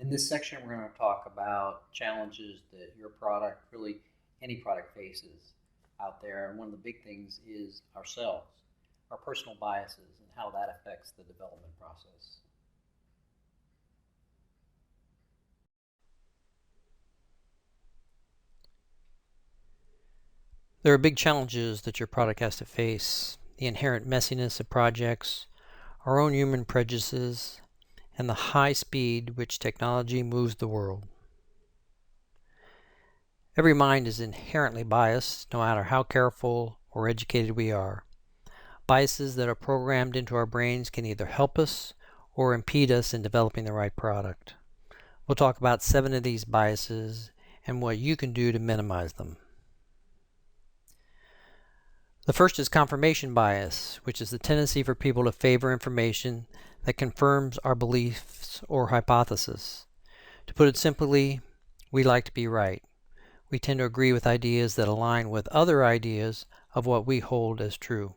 In this section, we're going to talk about challenges that your product, really any product, faces out there. And one of the big things is ourselves, our personal biases, and how that affects the development process. There are big challenges that your product has to face: the inherent messiness of projects, our own human prejudices, and the high speed which technology moves the world. Every mind is inherently biased, no matter how careful or educated we are. Biases that are programmed into our brains can either help us or impede us in developing the right product. We'll talk about 7 of these biases and what you can do to minimize them. The first is confirmation bias, which is the tendency for people to favor information that confirms our beliefs or hypotheses. To put it simply, we like to be right. We tend to agree with ideas that align with other ideas of what we hold as true.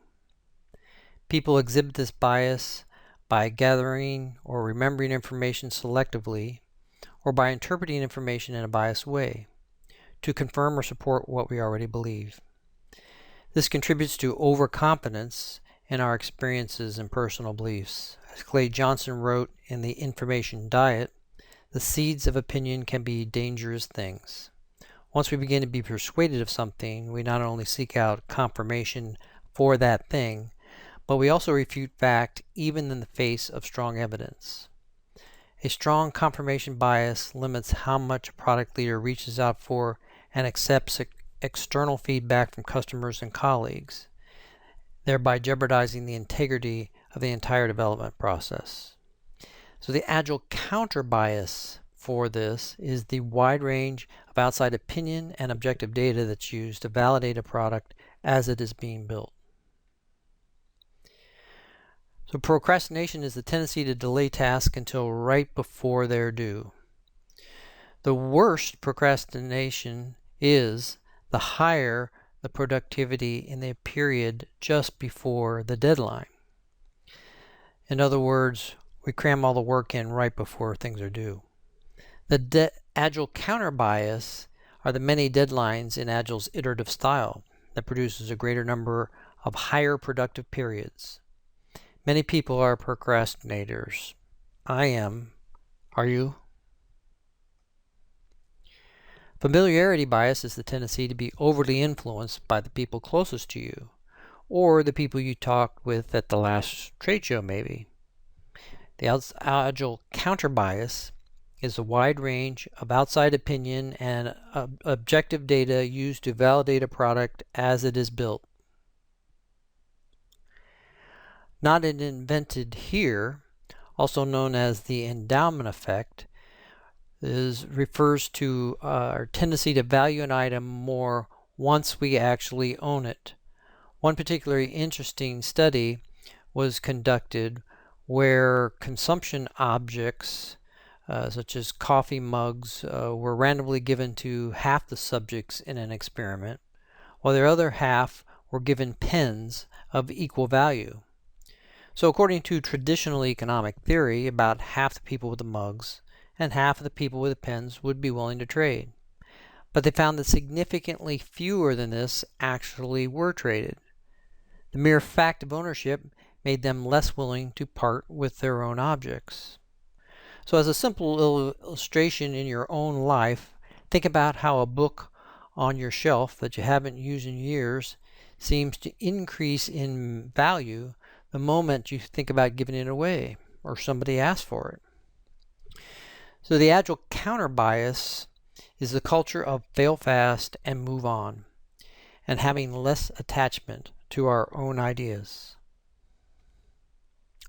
People exhibit this bias by gathering or remembering information selectively, or by interpreting information in a biased way, to confirm or support what we already believe. This contributes to overconfidence in our experiences and personal beliefs. As Clay Johnson wrote in The Information Diet, the seeds of opinion can be dangerous things. Once we begin to be persuaded of something, we not only seek out confirmation for that thing, but we also refute fact even in the face of strong evidence. A strong confirmation bias limits how much a product leader reaches out for and accepts external feedback from customers and colleagues, thereby jeopardizing the integrity of the entire development process. So the Agile counter bias for this is the wide range of outside opinion and objective data that's used to validate a product as it is being built. So procrastination is the tendency to delay tasks until right before they're due. The worst procrastination is, the higher the productivity in the period just before the deadline. In other words, we cram all the work in right before things are due. The Agile counter bias are the many deadlines in Agile's iterative style that produces a greater number of higher productive periods. Many people are procrastinators. I am. Are you? Familiarity bias is the tendency to be overly influenced by the people closest to you, or the people you talked with at the last trade show maybe. The Agile counter bias is a wide range of outside opinion and objective data used to validate a product as it is built. Not invented here, also known as the Endowment Effect, refers to our tendency to value an item more once we actually own it. One particularly interesting study was conducted where consumption objects such as coffee mugs were randomly given to half the subjects in an experiment, while the other half were given pens of equal value. So according to traditional economic theory, about half the people with the mugs and half of the people with the pens would be willing to trade. But they found that significantly fewer than this actually were traded. The mere fact of ownership made them less willing to part with their own objects. So as a simple illustration in your own life, think about how a book on your shelf that you haven't used in years seems to increase in value the moment you think about giving it away or somebody asks for it. So the Agile counter bias is the culture of fail fast and move on, and having less attachment to our own ideas.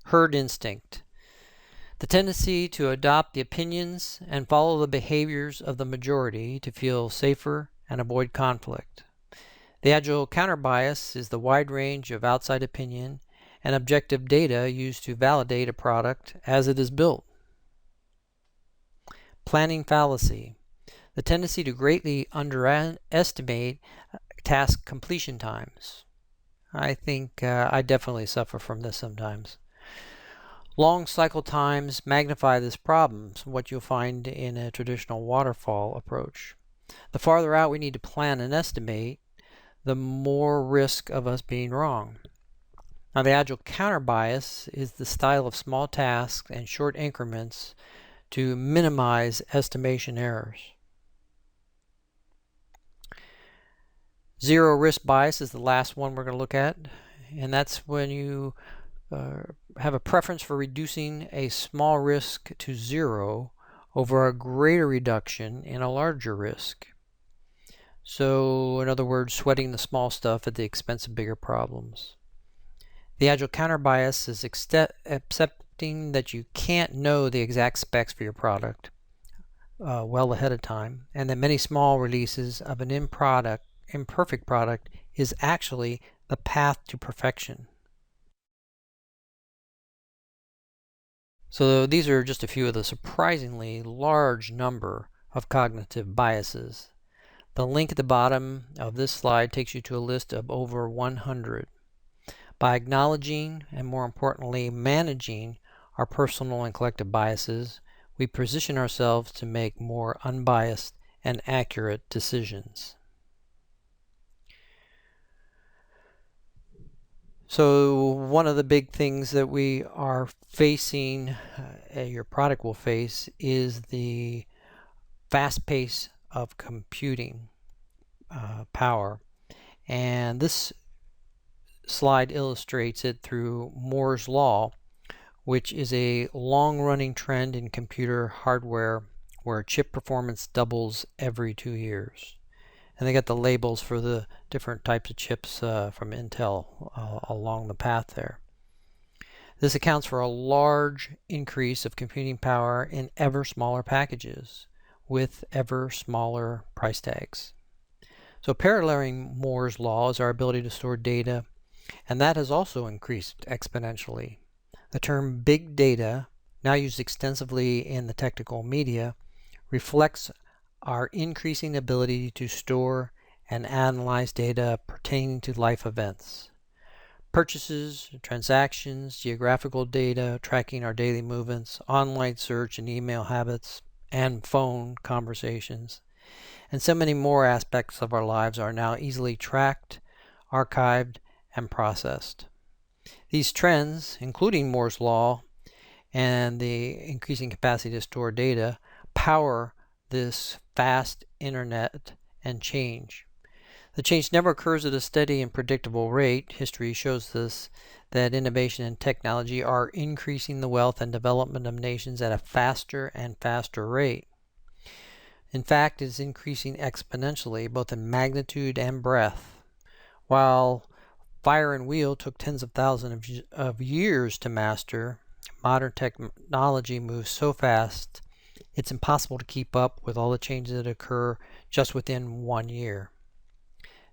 Herd instinct. The tendency to adopt the opinions and follow the behaviors of the majority to feel safer and avoid conflict. The Agile counter bias is the wide range of outside opinion and objective data used to validate a product as it is built. Planning fallacy. The tendency to greatly underestimate task completion times. I think I definitely suffer from this sometimes. Long cycle times magnify this problem, so what you'll find in a traditional waterfall approach. The farther out we need to plan and estimate, the more risk of us being wrong. Now, the Agile counter bias is the style of small tasks and short increments to minimize estimation errors. Zero risk bias is the last one we're going to look at, and that's when you have a preference for reducing a small risk to zero over a greater reduction in a larger risk. So, in other words, sweating the small stuff at the expense of bigger problems. The Agile counter bias is accepting that you can't know the exact specs for your product well ahead of time, and that many small releases of an imperfect product is actually the path to perfection. So these are just a few of the surprisingly large number of cognitive biases. The link at the bottom of this slide takes you to a list of over 100. By acknowledging and, more importantly, managing our personal and collective biases, we position ourselves to make more unbiased and accurate decisions. So one of the big things that we are facing, your product will face, is the fast pace of computing power. And this slide illustrates it through Moore's Law, which is a long-running trend in computer hardware where chip performance doubles every 2 years. And they got the labels for the different types of chips from Intel along the path there. This accounts for a large increase of computing power in ever smaller packages with ever smaller price tags. So paralleling Moore's law is our ability to store data, and that has also increased exponentially. The term big data, now used extensively in the technical media, reflects our increasing ability to store and analyze data pertaining to life events. Purchases, transactions, geographical data, tracking our daily movements, online search and email habits, and phone conversations, and so many more aspects of our lives are now easily tracked, archived, and processed. These trends, including Moore's law and the increasing capacity to store data, power this fast internet and change. The change never occurs at a steady and predictable rate. History shows this, that innovation and technology are increasing the wealth and development of nations at a faster and faster rate. In fact, it is increasing exponentially, both in magnitude and breadth. While fire and wheel took tens of thousands of years to master, modern technology moves so fast it's impossible to keep up with all the changes that occur just within 1 year.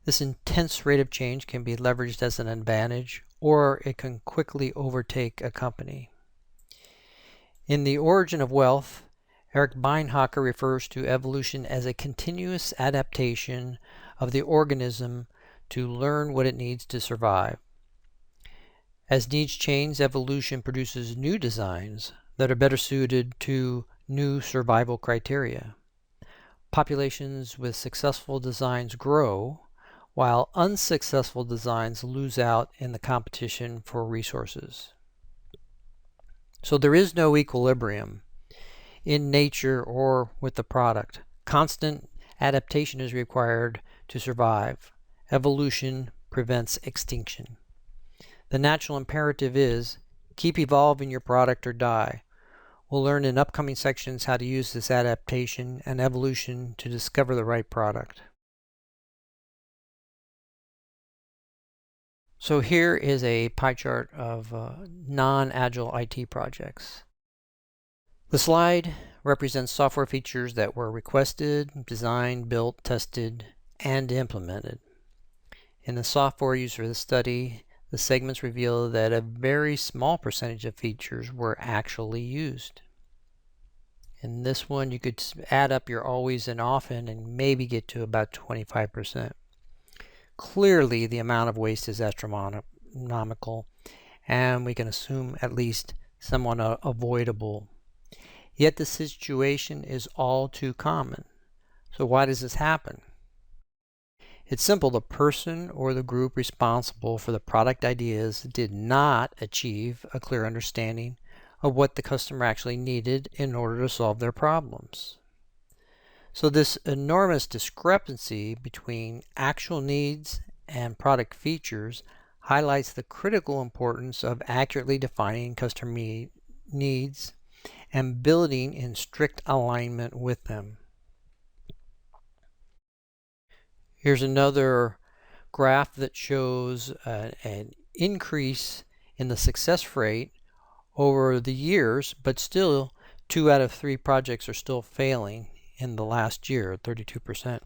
This intense rate of change can be leveraged as an advantage, or it can quickly overtake a company. In The Origin of Wealth, Eric Beinhocker refers to evolution as a continuous adaptation of the organism to learn what it needs to survive. As needs change, evolution produces new designs that are better suited to new survival criteria. Populations with successful designs grow, while unsuccessful designs lose out in the competition for resources. So there is no equilibrium in nature or with the product. Constant adaptation is required to survive. Evolution prevents extinction. The natural imperative is keep evolving your product or die. We'll learn in upcoming sections how to use this adaptation and evolution to discover the right product. So here is a pie chart of non-Agile IT projects. The slide represents software features that were requested, designed, built, tested, and implemented. In the software used for the study, the segments reveal that a very small percentage of features were actually used. In this one, you could add up your always and often and maybe get to about 25%. Clearly, the amount of waste is astronomical, and we can assume at least somewhat avoidable. Yet the situation is all too common. So why does this happen? It's simple. The person or the group responsible for the product ideas did not achieve a clear understanding of what the customer actually needed in order to solve their problems. So this enormous discrepancy between actual needs and product features highlights the critical importance of accurately defining customer needs and building in strict alignment with them. Here's another graph that shows an increase in the success rate over the years, but still 2 out of 3 projects are still failing in the last year, 32%.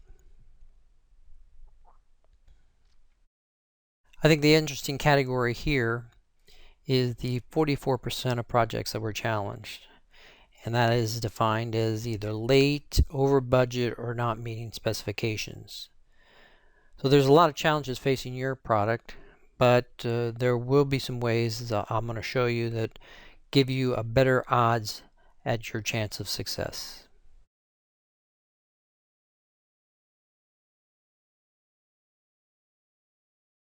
I think the interesting category here is the 44% of projects that were challenged. And that is defined as either late, over budget, or not meeting specifications. So there's a lot of challenges facing your product, but there will be some ways I'm going to show you that give you a better odds at your chance of success.